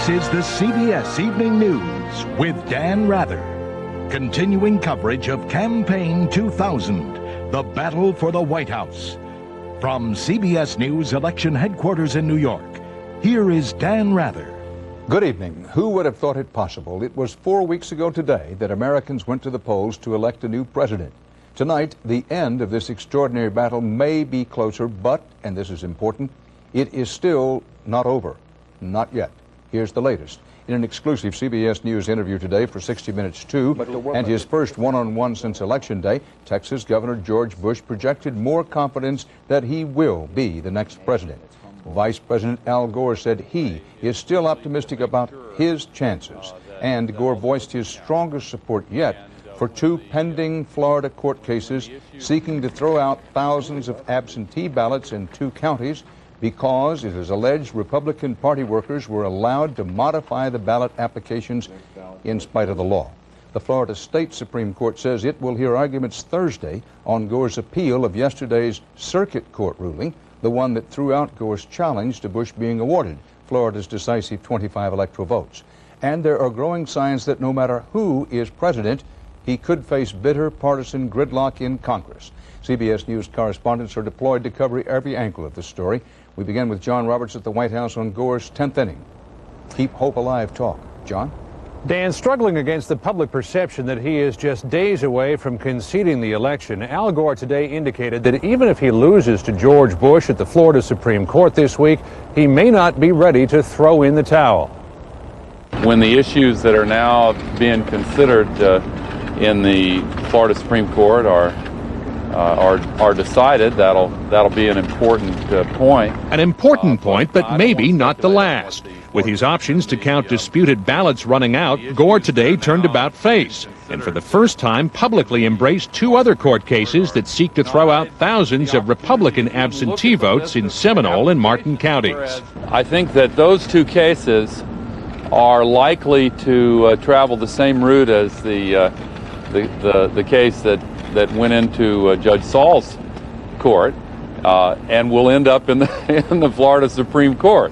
This is the CBS Evening News with Dan Rather. Continuing coverage of Campaign 2000, the battle for the White House. From CBS News Election Headquarters in New York, here is Dan Rather. Good evening. Who would have thought it possible? It was 4 weeks ago today that Americans went to the polls to elect a new president. Tonight, the end of this extraordinary battle may be closer, but, and this is important, it is still not over. Not yet. Here's the latest. In an exclusive CBS News interview today for 60 Minutes 2, and his first one-on-one since Election Day, Texas Governor George Bush projected more confidence that he will be the next president. Vice President Al Gore said he is still optimistic about his chances, and Gore voiced his strongest support yet for two pending Florida court cases seeking to throw out thousands of absentee ballots in two counties because it is alleged Republican Party workers were allowed to modify the ballot applications in spite of the law. The Florida State Supreme Court says it will hear arguments Thursday on Gore's appeal of yesterday's circuit court ruling, the one that threw out Gore's challenge to Bush being awarded Florida's decisive 25 electoral votes. And there are growing signs that no matter who is president, he could face bitter partisan gridlock in Congress. CBS News correspondents are deployed to cover every angle of the story. We begin with John Roberts at the White House on Gore's 10th inning. Keep hope alive talk. John? Dan, struggling against the public perception that he is just days away from conceding the election, Al Gore today indicated that even if he loses to George Bush at the Florida Supreme Court this week, he may not be ready to throw in the towel. When the issues that are now being considered in the Florida Supreme Court are decided, that'll be an important point. An important point, but maybe not the last. With his options to count disputed ballots running out, Gore today turned about face, and for the first time publicly embraced two other court cases that seek to throw out thousands of Republican absentee votes in Seminole and Martin counties. I think that those two cases are likely to travel the same route as the case that went into Judge Saul's court and will end up in the Florida Supreme Court.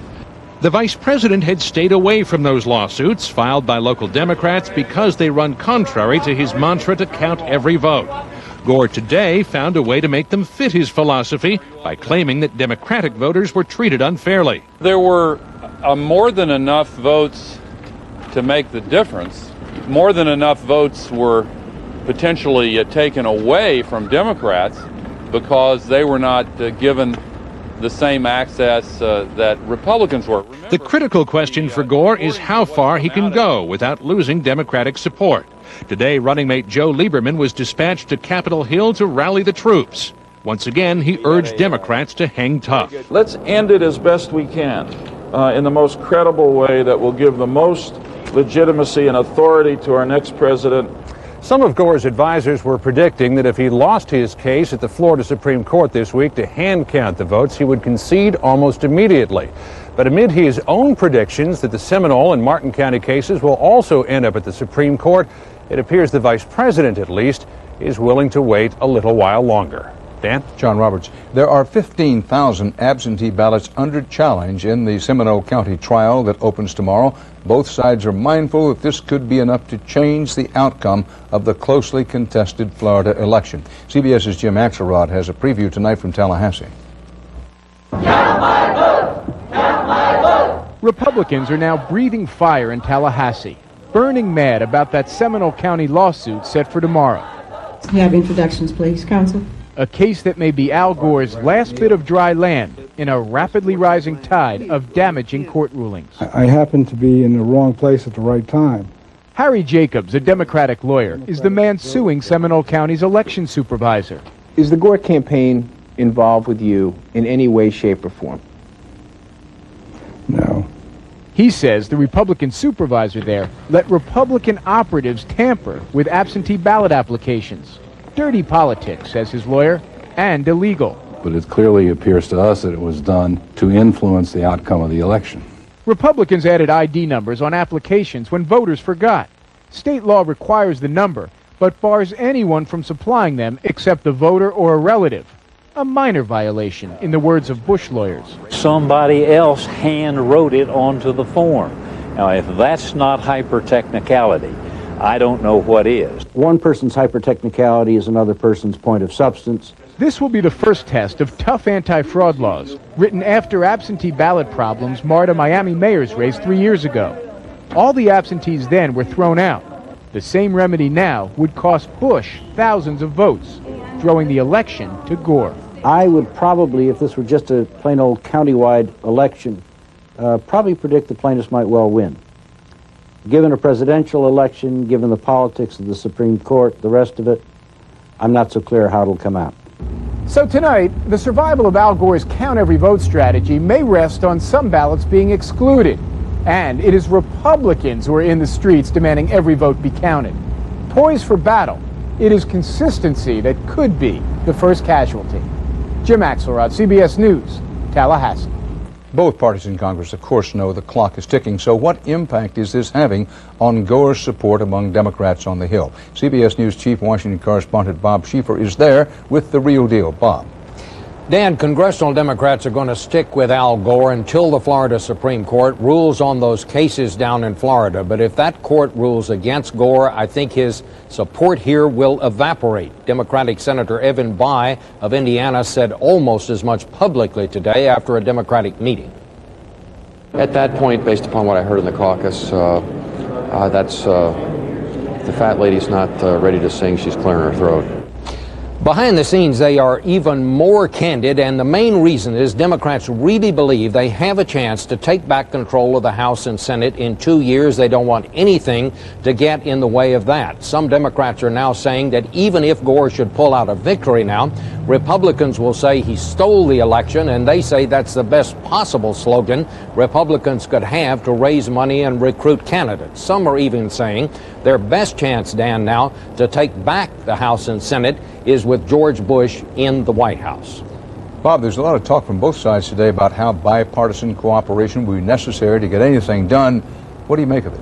The vice president had stayed away from those lawsuits filed by local Democrats because they run contrary to his mantra to count every vote. Gore today found a way to make them fit his philosophy by claiming that Democratic voters were treated unfairly. There were more than enough votes to make the difference. More than enough votes were potentially taken away from Democrats because they were not given the same access that Republicans were. The critical question for Gore is how far he can go without losing Democratic support. Today, running mate Joe Lieberman was dispatched to Capitol Hill to rally the troops. Once again, he urged Democrats to hang tough. Let's end it as best we can in the most credible way that will give the most legitimacy and authority to our next president. Some of Gore's advisors were predicting that if he lost his case at the Florida Supreme Court this week to hand count the votes, he would concede almost immediately. But amid his own predictions that the Seminole and Martin County cases will also end up at the Supreme Court, it appears the vice president, at least, is willing to wait a little while longer. Dan? John Roberts. There are 15,000 absentee ballots under challenge in the Seminole County trial that opens tomorrow. Both sides are mindful that this could be enough to change the outcome of the closely contested Florida election. CBS's Jim Axelrod has a preview tonight from Tallahassee. Count my vote! Count my vote! Republicans are now breathing fire in Tallahassee, burning mad about that Seminole County lawsuit set for tomorrow. We have introductions, please, Counsel. A case that may be Al Gore's last bit of dry land in a rapidly rising tide of damaging court rulings. I happened to be in the wrong place at the right time. Harry Jacobs, a Democratic lawyer, is the man suing Seminole County's election supervisor. Is the Gore campaign involved with you in any way, shape, or form? No. He says the Republican supervisor there let Republican operatives tamper with absentee ballot applications. Dirty politics, says his lawyer, and illegal. But it clearly appears to us that it was done to influence the outcome of the election. Republicans added ID numbers on applications when voters forgot. State law requires the number, but bars anyone from supplying them except the voter or a relative. A minor violation, in the words of Bush lawyers. Somebody else hand wrote it onto the form. Now, if that's not hyper-technicality, I don't know what is. One person's hyper-technicality is another person's point of substance. This will be the first test of tough anti-fraud laws, written after absentee ballot problems marred a Miami mayor's race 3 years ago. All the absentees then were thrown out. The same remedy now would cost Bush thousands of votes, throwing the election to Gore. I would probably, if this were just a plain old countywide election, probably predict the plaintiffs might well win. Given a presidential election, given the politics of the Supreme Court, the rest of it, I'm not so clear how it'll come out. So tonight, the survival of Al Gore's count every vote strategy may rest on some ballots being excluded. And it is Republicans who are in the streets demanding every vote be counted. Poised for battle, it is consistency that could be the first casualty. Jim Axelrod, CBS News, Tallahassee. Both parties in Congress, of course, know the clock is ticking. So what impact is this having on Gore's support among Democrats on the Hill? CBS News Chief Washington Correspondent Bob Schieffer is there with the real deal. Bob. Dan, congressional Democrats are going to stick with Al Gore until the Florida Supreme Court rules on those cases down in Florida. But if that court rules against Gore, I think his support here will evaporate. Democratic Senator Evan Bayh of Indiana said almost as much publicly today after a Democratic meeting. At that point, based upon what I heard in the caucus, the fat lady's not ready to sing. She's clearing her throat. Behind the scenes, they are even more candid, and the main reason is Democrats really believe they have a chance to take back control of the House and Senate in 2 years. They don't want anything to get in the way of that. Some Democrats are now saying that even if Gore should pull out a victory now, Republicans will say he stole the election, and they say that's the best possible slogan Republicans could have to raise money and recruit candidates. Some are even saying their best chance, Dan, now to take back the House and Senate is with George Bush in the White House. Bob, there's a lot of talk from both sides today about how bipartisan cooperation will be necessary to get anything done. What do you make of it?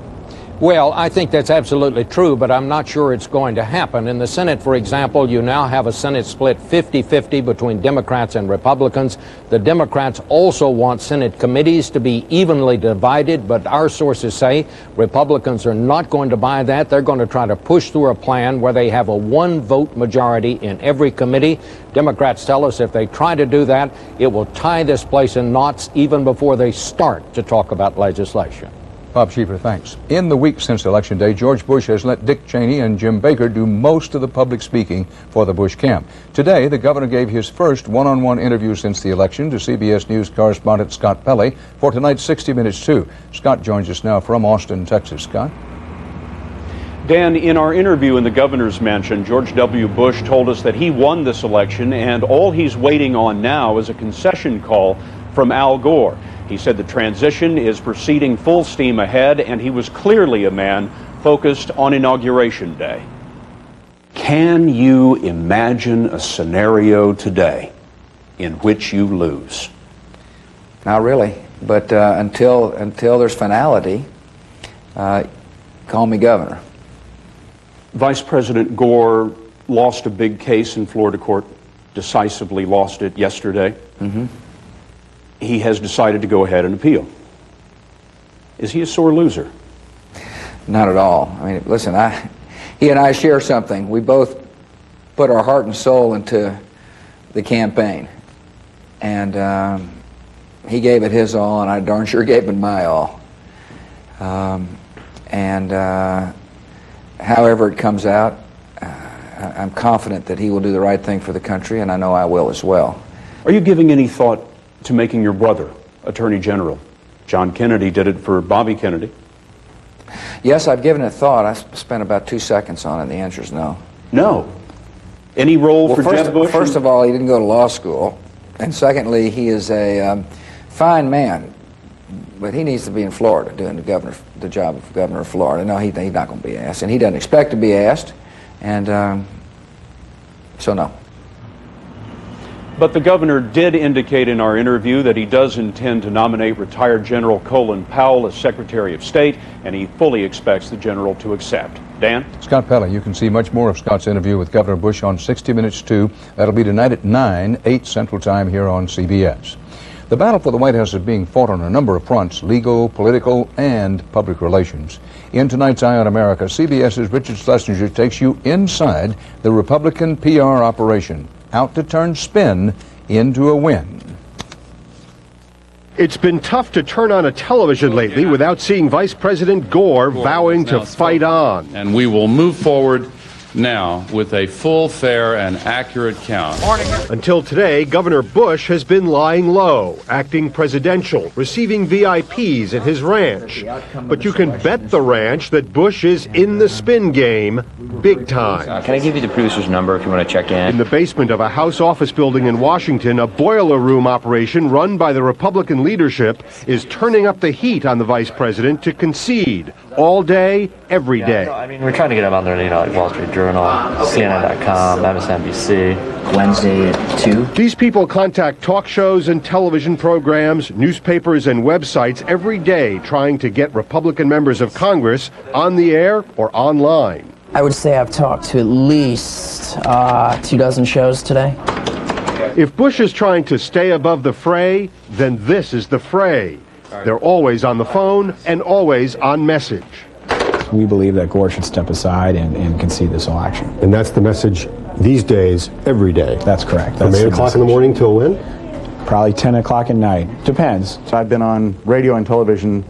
Well, I think that's absolutely true, but I'm not sure it's going to happen. In the Senate, for example, you now have a Senate split 50-50 between Democrats and Republicans. The Democrats also want Senate committees to be evenly divided, but our sources say Republicans are not going to buy that. They're going to try to push through a plan where they have a one-vote majority in every committee. Democrats tell us if they try to do that, it will tie this place in knots even before they start to talk about legislation. Bob Schieffer, thanks. In the week since Election Day, George Bush has let Dick Cheney and Jim Baker do most of the public speaking for the Bush camp. Today, the governor gave his first one-on-one interview since the election to CBS News correspondent Scott Pelley for tonight's 60 Minutes 2. Scott joins us now from Austin, Texas. Scott? Dan, in our interview in the governor's mansion, George W. Bush told us that he won this election, and all he's waiting on now is a concession call from Al Gore. He said the transition is proceeding full steam ahead, and he was clearly a man focused on Inauguration Day. Can you imagine a scenario today in which you lose? Not really, but until there's finality, call me governor. Vice President Gore lost a big case in Florida court, decisively lost it yesterday. Mm-hmm. He has decided to go ahead and appeal. Is he a sore loser? Not at all. I mean, listen, he and I share something. We both put our heart and soul into the campaign. And he gave it his all, and I darn sure gave it my all. However it comes out, I'm confident that he will do the right thing for the country, and I know I will as well. Are you giving any thought to making your brother Attorney General? John Kennedy did it for Bobby Kennedy. Yes, I've given it thought. I spent about 2 seconds on it. The answer is no. No. Any role for Jeb Bush? First of all, he didn't go to law school. And secondly, he is a fine man. But he needs to be in Florida doing the job of governor of Florida. No, he's not going to be asked. And he doesn't expect to be asked. And so no. But the governor did indicate in our interview that he does intend to nominate retired General Colin Powell as Secretary of State, and he fully expects the general to accept. Dan? Scott Pelley, you can see much more of Scott's interview with Governor Bush on 60 Minutes 2. That'll be tonight at 9, 8 Central Time here on CBS. The battle for the White House is being fought on a number of fronts: legal, political, and public relations. In tonight's Eye on America, CBS's Richard Schlesinger takes you inside the Republican PR operation, out to turn spin into a win. It's been tough to turn on a television lately without seeing Vice President Gore vowing to fight on. And we will move forward now with a full, fair, and accurate count. Until today, Governor Bush has been lying low, acting presidential, receiving VIPs at his ranch. But you can bet the ranch that Bush is in the spin game big time. Can I give you the producer's number if you want to check in? In the basement of a House office building in Washington, a boiler room operation run by the Republican leadership is turning up the heat on the vice president to concede all day, every day. I mean, we're trying to get him on there, like Wall Street Journal, CNN.com, MSNBC. Wednesday at 2. These people contact talk shows and television programs, newspapers and websites every day trying to get Republican members of Congress on the air or online. I would say I've talked to at least 24 shows today. If Bush is trying to stay above the fray, then this is the fray. They're always on the phone and always on message. We believe that Gore should step aside and concede this election. And that's the message these days, every day. That's correct. From 8 o'clock in the morning till when? Probably 10 o'clock at night. Depends. So I've been on radio and television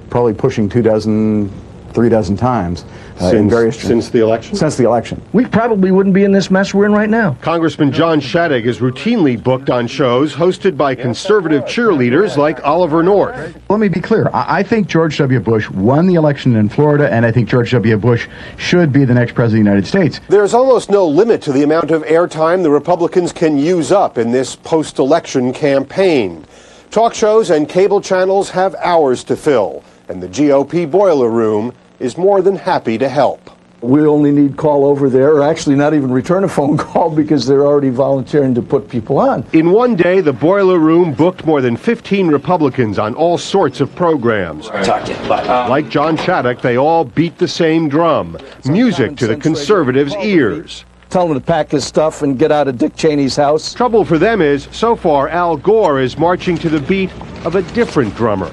probably pushing 24, 3 times. Since the election? Since the election. We probably wouldn't be in this mess we're in right now. Congressman John Shadegg is routinely booked on shows hosted by conservative cheerleaders like Oliver North. Let me be clear. I think George W. Bush won the election in Florida, and I think George W. Bush should be the next president of the United States. There's almost no limit to the amount of airtime the Republicans can use up in this post-election campaign. Talk shows and cable channels have hours to fill, and the GOP boiler room is more than happy to help. We only need call over there, or actually not even return a phone call because they're already volunteering to put people on. In one day, the boiler room booked more than 15 Republicans on all sorts of programs. Like John Shadegg, they all beat the same drum, music to the conservatives' ears. Tell them to pack his stuff and get out of Dick Cheney's house. Trouble for them is, so far, Al Gore is marching to the beat of a different drummer.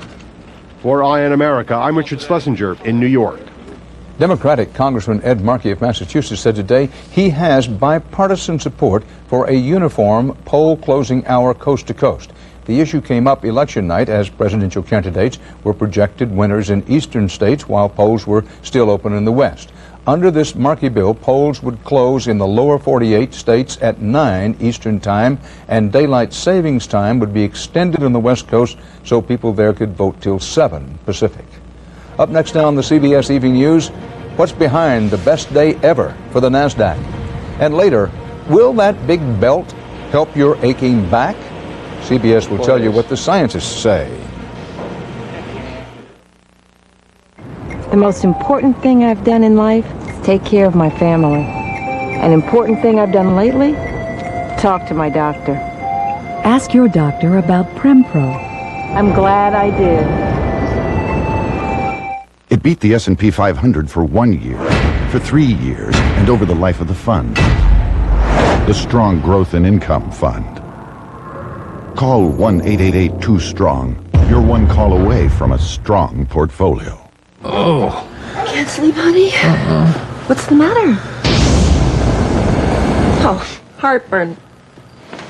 For Eye on America, I'm Richard Schlesinger in New York. Democratic Congressman Ed Markey of Massachusetts said today he has bipartisan support for a uniform poll closing hour coast to coast. The issue came up election night as presidential candidates were projected winners in eastern states while polls were still open in the west. Under this Markey bill, polls would close in the lower 48 states at 9 Eastern Time, and daylight savings time would be extended on the West Coast so people there could vote till 7 Pacific. Up next now on the CBS Evening News, what's behind the best day ever for the NASDAQ? And later, will that big belt help your aching back? CBS will tell you what the scientists say. The most important thing I've done in life is take care of my family. An important thing I've done lately? Talk to my doctor. Ask your doctor about Prempro. I'm glad I did. It beat the S&P 500 for 1 year, for 3 years, and over the life of the fund. The Strong Growth and Income Fund. Call 1-888-2-STRONG. You're one call away from a strong portfolio. Oh. Can't sleep, honey? What's the matter? Oh, heartburn.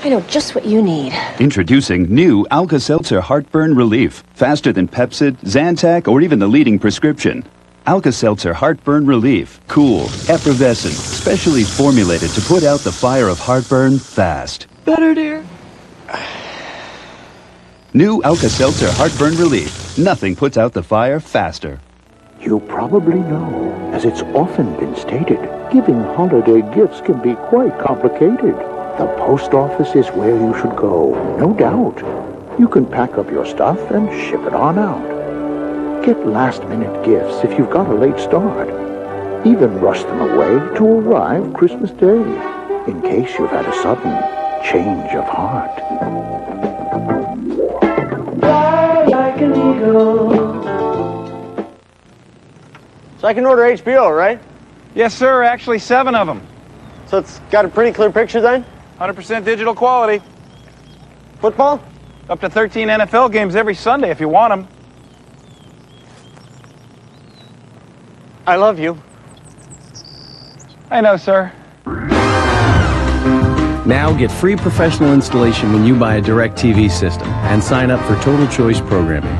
I know just what you need. Introducing new Alka-Seltzer Heartburn Relief. Faster than Pepcid, Zantac, or even the leading prescription. Alka-Seltzer Heartburn Relief. Cool, effervescent, specially formulated to put out the fire of heartburn fast. Better, dear. New Alka-Seltzer Heartburn Relief. Nothing puts out the fire faster. You probably know, as it's often been stated, giving holiday gifts can be quite complicated. The post office is where you should go, no doubt. You can pack up your stuff and ship it on out. Get last-minute gifts if you've got a late start. Even rush them away to arrive Christmas Day, in case you've had a sudden change of heart. Fly like an eagle. So I can order HBO, right? Yes, sir. Actually, 7 of them. So it's got a pretty clear picture then? 100% digital quality. Football? Up to 13 NFL games every Sunday if you want them. I love you. I know, sir. Now get free professional installation when you buy a DirecTV system and sign up for Total Choice programming.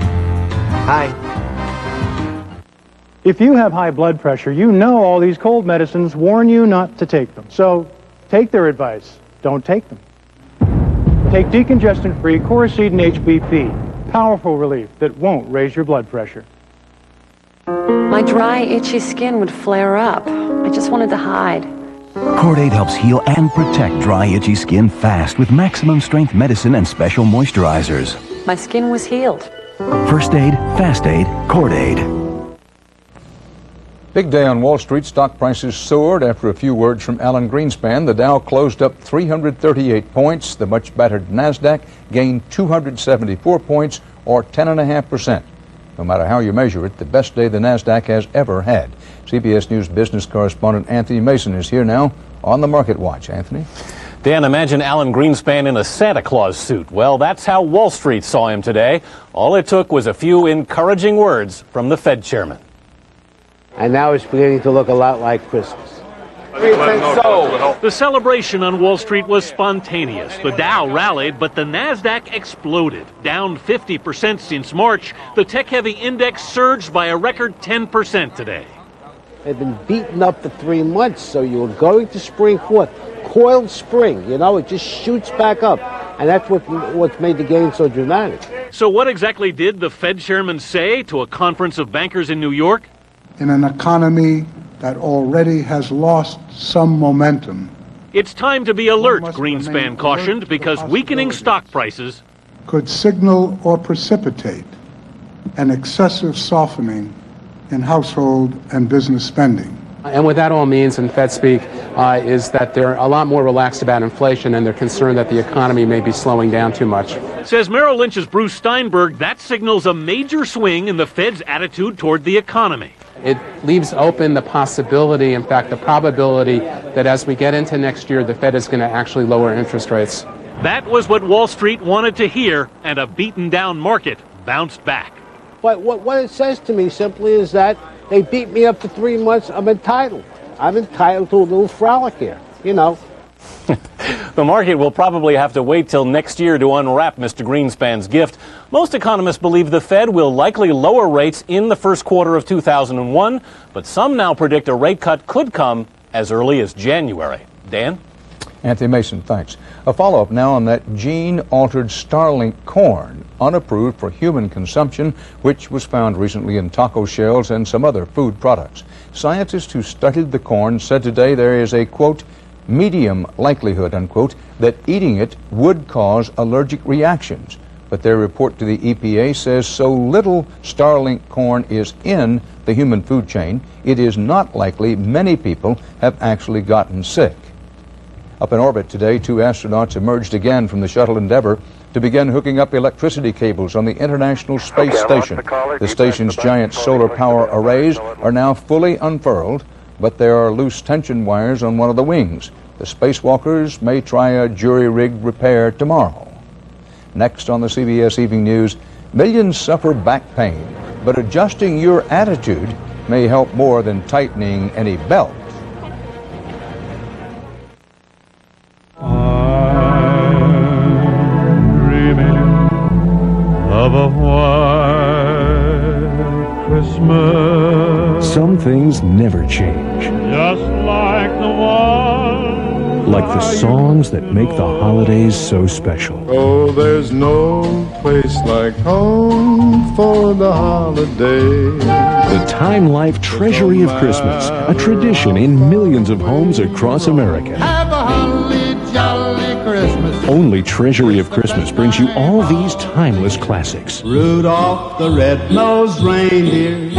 Hi. If you have high blood pressure, you know all these cold medicines warn you not to take them. So take their advice. Don't take them. Take decongestant-free Coricidin HBP. Powerful relief that won't raise your blood pressure. My dry, itchy skin would flare up. I just wanted to hide. Cordate helps heal and protect dry, itchy skin fast with maximum strength medicine and special moisturizers. My skin was healed. First aid, fast aid, Cordate. Big day on Wall Street. Stock prices soared after a few words from Alan Greenspan. The Dow closed up 338 points. The much battered NASDAQ gained 274 points, or 10.5%. No matter how you measure it, the best day the NASDAQ has ever had. CBS News business correspondent Anthony Mason is here now on the Market Watch. Anthony? Dan, imagine Alan Greenspan in a Santa Claus suit. Well, that's how Wall Street saw him today. All it took was a few encouraging words from the Fed chairman. And now it's beginning to look a lot like Christmas. The celebration on Wall Street was spontaneous. The Dow rallied, but the NASDAQ exploded. Down 50% since March, the tech-heavy index surged by a record 10% today. They've been beaten up for 3 months, so you're going to spring forth. Coiled spring, you know, it just shoots back up. And that's what's made the gain so dramatic. So what exactly did the Fed chairman say to a conference of bankers in New York? In an economy that already has lost some momentum, it's time to be alert, Greenspan cautioned, because weakening stock prices could signal or precipitate an excessive softening in household and business spending. And what that all means in Fed speak is that they're a lot more relaxed about inflation and they're concerned that the economy may be slowing down too much. Says Merrill Lynch's Bruce Steinberg, that signals a major swing in the Fed's attitude toward the economy. It leaves open the possibility, in fact, the probability that as we get into next year, the Fed is going to actually lower interest rates. That was what Wall Street wanted to hear, and a beaten-down market bounced back. But what it says to me simply is that they beat me up for 3 months. I'm entitled. I'm entitled to a little frolic here, you know. The market will probably have to wait till next year to unwrap Mr. Greenspan's gift. Most economists believe the Fed will likely lower rates in the first quarter of 2001, but some now predict a rate cut could come as early as January. Dan? Anthony Mason, thanks. A follow-up now on that gene-altered Starlink corn, unapproved for human consumption, which was found recently in taco shells and some other food products. Scientists who studied the corn said today there is a, quote, medium likelihood, unquote, that eating it would cause allergic reactions. But their report to the EPA says so little Starlink corn is in the human food chain, it is not likely many people have actually gotten sick. Up in orbit today, 2 astronauts emerged again from the shuttle Endeavour to begin hooking up electricity cables on the International Space Station. The station's giant solar power arrays are now fully unfurled, but there are loose tension wires on one of the wings. The spacewalkers may try a jury-rigged repair tomorrow. Next on the CBS Evening News, millions suffer back pain, but adjusting your attitude may help more than tightening any belt. Of a white Christmas. Some things never change. Just like the one. Like the songs that make the holidays so special. Oh, there's no place like home for the holiday. The Time Life Treasury of Christmas, a tradition in millions of homes across America. Have a holly jolly Christmas. Only Treasury of Christmas brings you all these timeless classics. Rudolph the red-nosed reindeer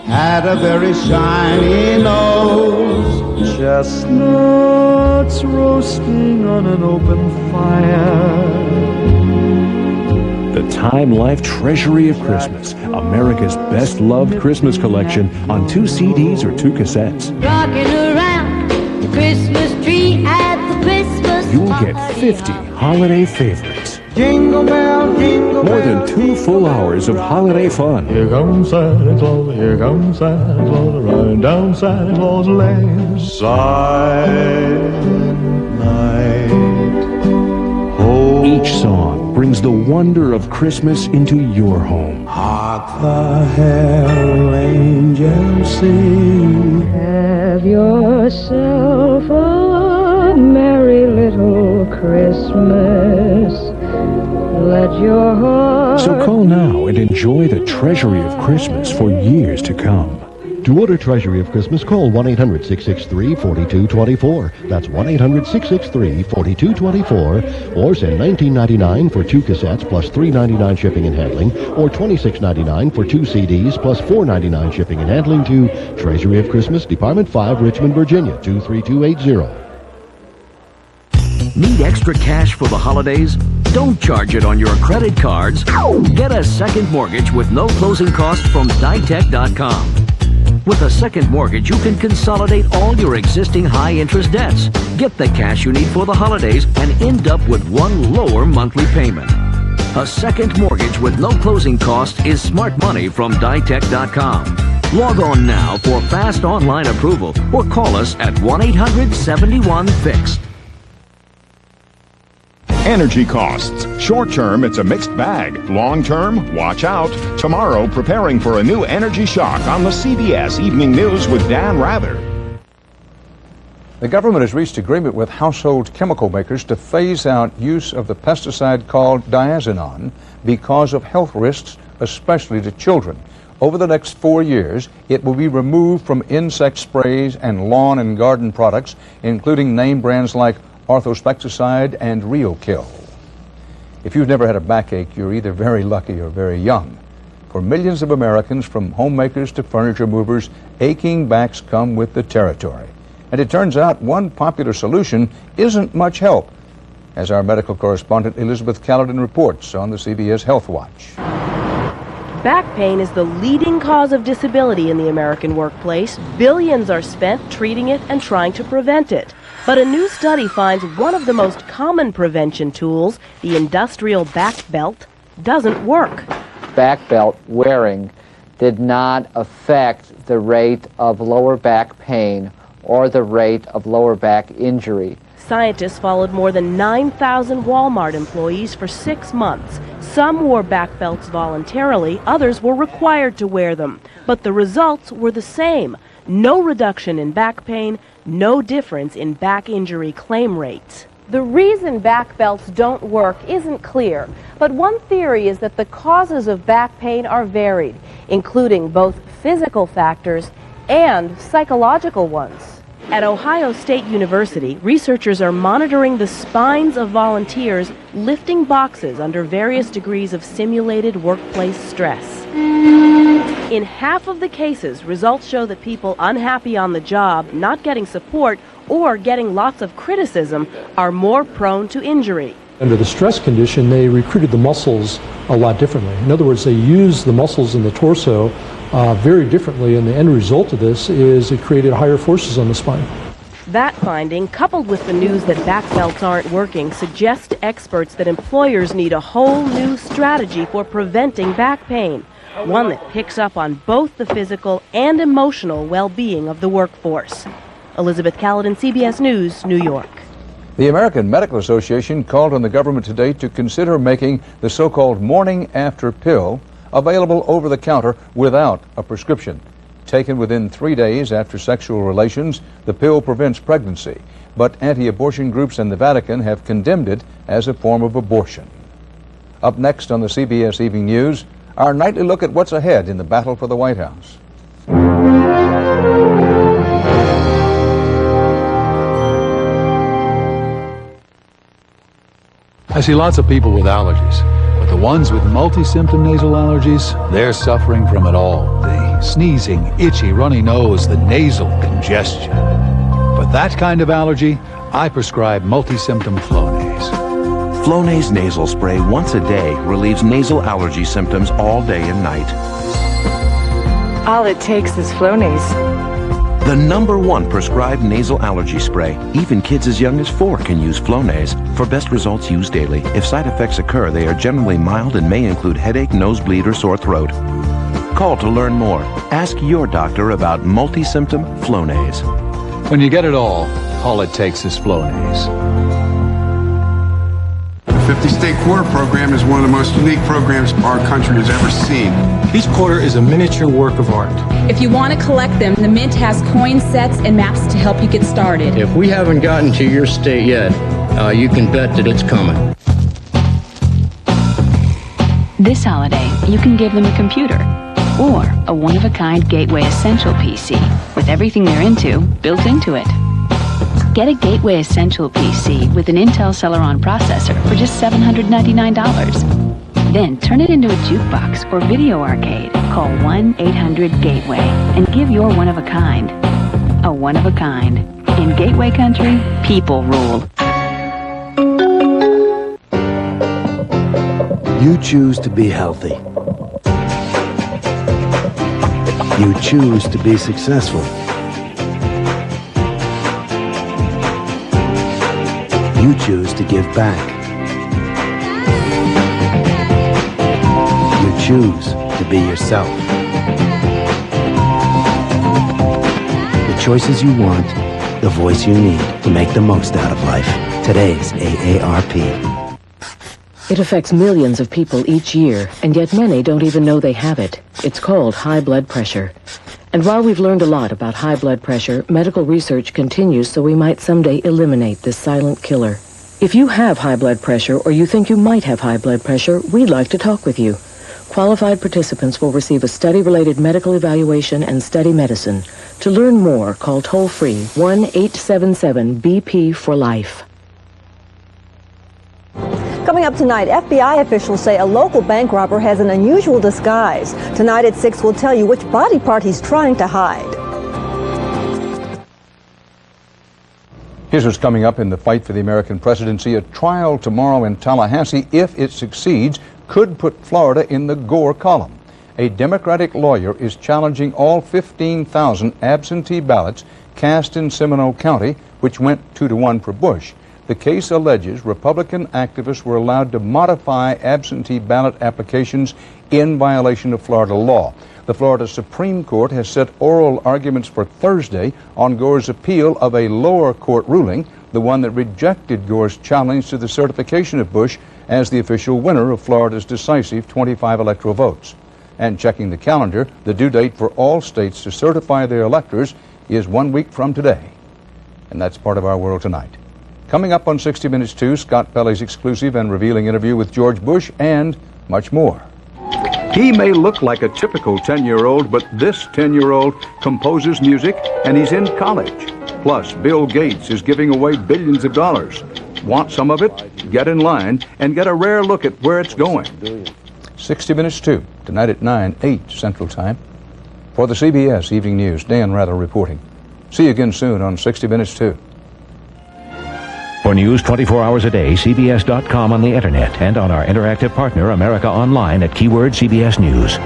had a very shiny nose. Chestnuts roasting on an open fire. The Time Life Treasury of Christmas, America's best-loved Christmas collection on 2 CDs or 2 cassettes. Rocking around the Christmas tree at the Christmas You'll party. get 50 holiday favorites. Jingle bell, jingle More than 2 full hours of holiday fun. Here comes Santa Claus, here comes Santa Claus, riding down Santa Claus Lane. Silent night. Each song brings the wonder of Christmas into your home. Hark the herald angels sing. Have yourself a merry little Christmas. Let your heart... So call now and enjoy the treasury of Christmas for years to come. To order Treasury of Christmas, call 1-800-663-4224. That's 1-800-663-4224. Or send $19.99 for 2 cassettes plus $3.99 shipping and handling, or $26.99 for 2 CDs plus $4.99 shipping and handling to Treasury of Christmas, Department 5, Richmond, Virginia, 23280. Need extra cash for the holidays? Don't charge it on your credit cards. Get a second mortgage with no closing cost from Ditech.com. With a second mortgage, you can consolidate all your existing high-interest debts, get the cash you need for the holidays, and end up with one lower monthly payment. A second mortgage with no closing cost is smart money from Ditech.com. Log on now for fast online approval or call us at 1-800-71-FIXED. Energy costs. Short term, it's a mixed bag. Long term, watch out. Tomorrow, preparing for a new energy shock on the CBS Evening News with Dan Rather. The government has reached agreement with household chemical makers to phase out use of the pesticide called diazinon because of health risks, especially to children. Over the next 4 years, it will be removed from insect sprays and lawn and garden products, including name brands like Orthospecticide and RioKill. If you've never had a backache, you're either very lucky or very young. For millions of Americans, from homemakers to furniture movers, aching backs come with the territory. And it turns out one popular solution isn't much help, as our medical correspondent Elizabeth Caledon reports on the CBS Health Watch. Back pain is the leading cause of disability in the American workplace. Billions are spent treating it and trying to prevent it. But a new study finds one of the most common prevention tools, the industrial back belt, doesn't work. Back belt wearing did not affect the rate of lower back pain or the rate of lower back injury. Scientists followed more than 9,000 Walmart employees for 6 months. Some wore back belts voluntarily, others were required to wear them. But the results were the same. No reduction in back pain, no difference in back injury claim rates. The reason back belts don't work isn't clear, but one theory is that the causes of back pain are varied, including both physical factors and psychological ones. At Ohio State University, researchers are monitoring the spines of volunteers lifting boxes under various degrees of simulated workplace stress. In half of the cases, results show that people unhappy on the job, not getting support, or getting lots of criticism are more prone to injury. Under the stress condition, they recruited the muscles a lot differently. In other words, they used the muscles in the torso very differently, and the end result of this is it created higher forces on the spine. That finding, coupled with the news that back belts aren't working, suggests to experts that employers need a whole new strategy for preventing back pain, one that picks up on both the physical and emotional well-being of the workforce. Elizabeth Caledon, CBS News, New York. The American Medical Association called on the government today to consider making the so-called morning after pill available over the counter without a prescription. Taken within 3 days after sexual relations, the pill prevents pregnancy, but anti-abortion groups in the Vatican have condemned it as a form of abortion. Up next on the CBS Evening News, our nightly look at what's ahead in the battle for the White House. I see lots of people with allergies, but the ones with multi-symptom nasal allergies, they're suffering from it all. The sneezing, itchy, runny nose, the nasal congestion. For that kind of allergy, I prescribe multi-symptom Flonase. Flonase nasal spray once a day relieves nasal allergy symptoms all day and night. All it takes is Flonase. The #1 prescribed nasal allergy spray. Even kids as young as 4 can use Flonase. For best results, use daily. If side effects occur, they are generally mild and may include headache, nosebleed, or sore throat. Call to learn more. Ask your doctor about multi-symptom Flonase. When you get it all it takes is Flonase. The 50-state quarter program is one of the most unique programs our country has ever seen. Each quarter is a miniature work of art. If you want to collect them, the Mint has coin sets and maps to help you get started. If we haven't gotten to your state yet, you can bet that it's coming. This holiday, you can give them a computer or a one-of-a-kind Gateway Essential PC with everything they're into built into it. Get a Gateway Essential PC with an Intel Celeron processor for just $799. Then turn it into a jukebox or video arcade. Call 1-800-GATEWAY and give your one-of-a-kind a one-of-a-kind. In Gateway Country, people rule. You choose to be healthy. You choose to be successful. You choose to give back. You choose to be yourself. The choices you want, the voice you need to make the most out of life. Today's AARP. It affects millions of people each year, and yet many don't even know they have it. It's called high blood pressure. And while we've learned a lot about high blood pressure, medical research continues so we might someday eliminate this silent killer. If you have high blood pressure or you think you might have high blood pressure, we'd like to talk with you. Qualified participants will receive a study-related medical evaluation and study medicine. To learn more, call toll-free 1-877-BP for life. Coming up tonight, FBI officials say a local bank robber has an unusual disguise. Tonight at 6, we'll tell you which body part he's trying to hide. Here's what's coming up in the fight for the American presidency. A trial tomorrow in Tallahassee, if it succeeds, could put Florida in the Gore column. A Democratic lawyer is challenging all 15,000 absentee ballots cast in Seminole County, which went 2-1 for Bush. The case alleges Republican activists were allowed to modify absentee ballot applications in violation of Florida law. The Florida Supreme Court has set oral arguments for Thursday on Gore's appeal of a lower court ruling, the one that rejected Gore's challenge to the certification of Bush as the official winner of Florida's decisive 25 electoral votes. And checking the calendar, the due date for all states to certify their electors is 1 week from today. And that's part of our world tonight. Coming up on 60 Minutes 2, Scott Pelley's exclusive and revealing interview with George Bush and much more. He may look like a typical 10-year-old, but this 10-year-old composes music and he's in college. Plus, Bill Gates is giving away billions of dollars. Want some of it? Get in line and get a rare look at where it's going. 60 Minutes 2, tonight at 9/8 Central Time. For the CBS Evening News, Dan Rather reporting. See you again soon on 60 Minutes 2. For news 24 hours a day, CBS.com on the internet and on our interactive partner, America Online at keyword CBS News.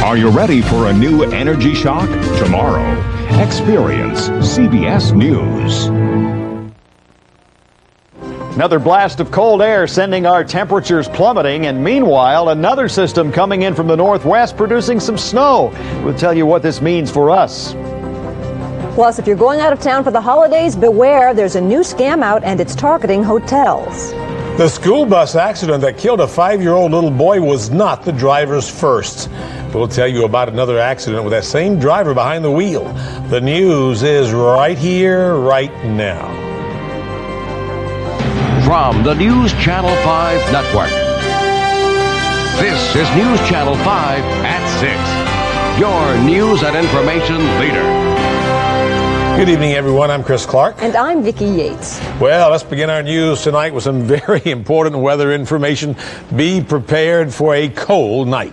Are you ready for a new energy shock? Tomorrow, experience CBS News. Another blast of cold air sending our temperatures plummeting, and meanwhile, another system coming in from the northwest producing some snow. We'll tell you what this means for us. Plus, if you're going out of town for the holidays, beware, there's a new scam out and it's targeting hotels. The school bus accident that killed a 5-year-old little boy was not the driver's first. We'll tell you about another accident with that same driver behind the wheel. The news is right here, right now. From the News Channel 5 Network, this is News Channel 5 at 6, your news and information leader. Good evening, everyone. I'm Chris Clark. And I'm Vicki Yates. Well, let's begin our news tonight with some very important weather information. Be prepared for a cold night.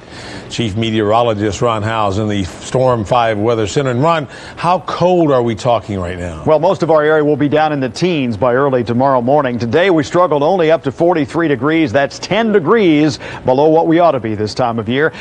Chief Meteorologist Ron Howes in the Storm 5 Weather Center. And Ron, how cold are we talking right now? Well, most of our area will be down in the teens by early tomorrow morning. Today we struggled only up to 43 degrees. That's 10 degrees below what we ought to be this time of year.